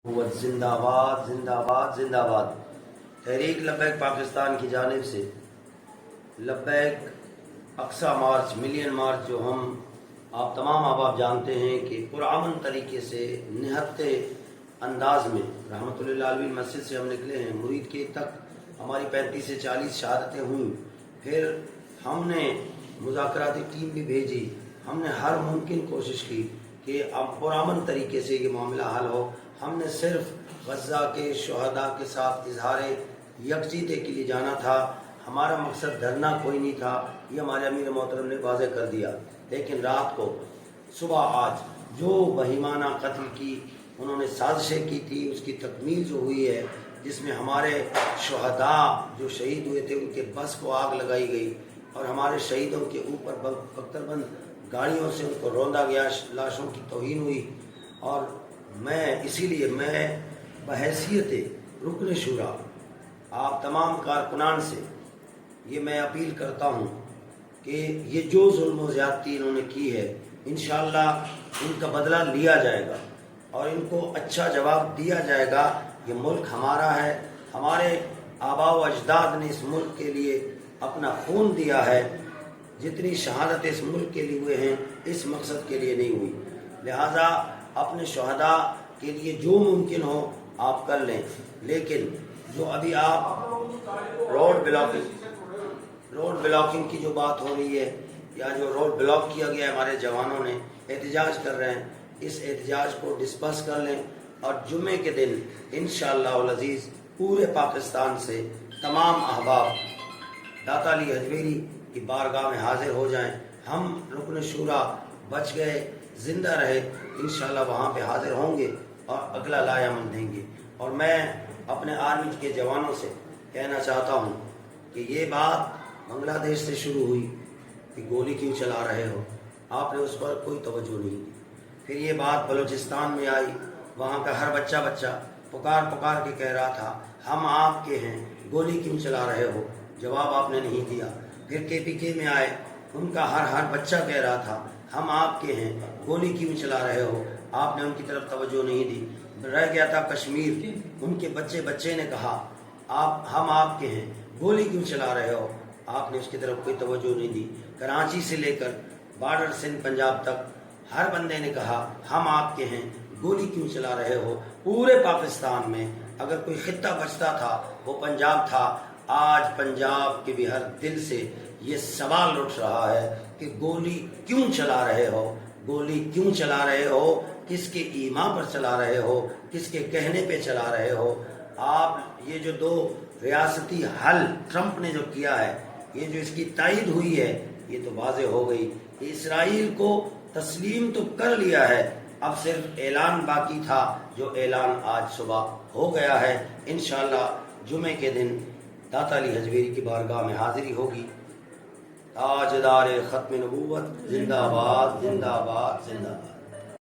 जिंदाबाद जिंदाबाद जिंदाबाद। तहरीक लब्बैक पाकिस्तान की जानिब से लब्बैक अक्सा मार्च, मिलियन मार्च जो हम आप तमाम अहबाब जानते हैं कि पुरअमन तरीके से निहत्ते अंदाज में रहमतुल्लाह अलैहि मस्जिद से हम निकले हैं। मुरीद के तक हमारी 35 से 40 शहादतें हुई। फिर हमने मुज़ाकराती टीम भी भेजी। हमने हर मुमकिन कोशिश की कि अब पुरअमन तरीके से ये मामला हल हो। हमने सिर्फ गज़ा के शुहदा के साथ इजहार यकजीते के लिए जाना था। हमारा मकसद धरना कोई नहीं था, ये हमारे अमीर मोहतरम ने वाज़ेह कर दिया। लेकिन रात को सुबह आज जो वहीमाना कत्ल की उन्होंने साजिशें की थी, उसकी तकमील जो हुई है, जिसमें हमारे शुहदा जो शहीद हुए थे उनके बस को आग लगाई गई और हमारे शहीदों के ऊपर बख्तरबंद गाड़ियों से उनको रौंदा गया, लाशों की तौहीन हुई। और इसीलिए मैं बहैसियत रुकन शुरा आप तमाम कारकुनान से ये मैं अपील करता हूँ कि ये जो जुल्म व ज़्यादती इन्होंने की है, इंशाअल्लाह इनका बदला लिया जाएगा और इनको अच्छा जवाब दिया जाएगा। ये मुल्क हमारा है, हमारे आबा व अजदाद ने इस मुल्क के लिए अपना खून दिया है। जितनी शहादत इस मुल्क के लिए हुए हैं, इस मकसद के लिए नहीं हुई। लिहाजा अपने शुहदा के लिए जो मुमकिन हो आप कर लें। लेकिन जो अभी आप रोड ब्लॉकिंग की जो बात हो रही है, या जो रोड ब्लॉक किया गया है, हमारे जवानों ने एहतजाज कर रहे हैं, इस एहतजाज को डिस्पर्स कर लें और जुम्मे के दिन इंशाअल्लाह अज़ीज़ पूरे पाकिस्तान से तमाम अहबाब दाता अली हजवेरी की बारगाह में हाजिर हो जाएं। हम रुकन शूरा बच गए, जिंदा रहे, इंशाअल्लाह वहाँ पे हाजिर होंगे और अगला लायामन देंगे। और मैं अपने आर्मी के जवानों से कहना चाहता हूँ कि ये बात बांग्लादेश से शुरू हुई कि गोली क्यों चला रहे हो, आपने उस पर कोई तवज्जो नहीं दी। फिर ये बात बलूचिस्तान में आई, वहाँ का हर बच्चा पुकार पुकार के कह रहा था हम आपके हैं, गोली क्यों चला रहे हो, जवाब आपने नहीं दिया। फिर KPK में आए, उनका हर बच्चा कह रहा था हम आपके हैं, गोली क्यों चला रहे हो, आपने उनकी तरफ तवज्जो नहीं दी। रह गया था कश्मीर, उनके बच्चे ने कहा हम आपके हैं, गोली क्यों चला रहे हो, आपने उसकी तरफ कोई तवज्जो नहीं दी। कराची से लेकर बॉर्डर सिंध पंजाब तक हर बंदे ने कहा हम आपके हैं, गोली क्यों चला रहे हो। पूरे पाकिस्तान में अगर कोई खित्ता बचता था वो पंजाब था। आज पंजाब के भी हर दिल से ये सवाल उठ रहा है कि गोली क्यों चला रहे हो, गोली क्यों चला रहे हो, किसके ईमान पर चला रहे हो, किसके कहने पे चला रहे हो। आप ये जो 2 रियासती हल ट्रंप ने जो किया है, ये जो इसकी तायद हुई है, ये तो वाज़ेह हो गई कि इसराइल को तस्लीम तो कर लिया है, अब सिर्फ ऐलान बाकी था, जो ऐलान आज सुबह हो गया है। इंशाअल्लाह जुमे के दिन दाता अली हजवेरी की बारगाह में हाजिरी होगी। ताजदार खत्म नबूवत जिंदाबाद जिंदाबाद जिंदाबाद।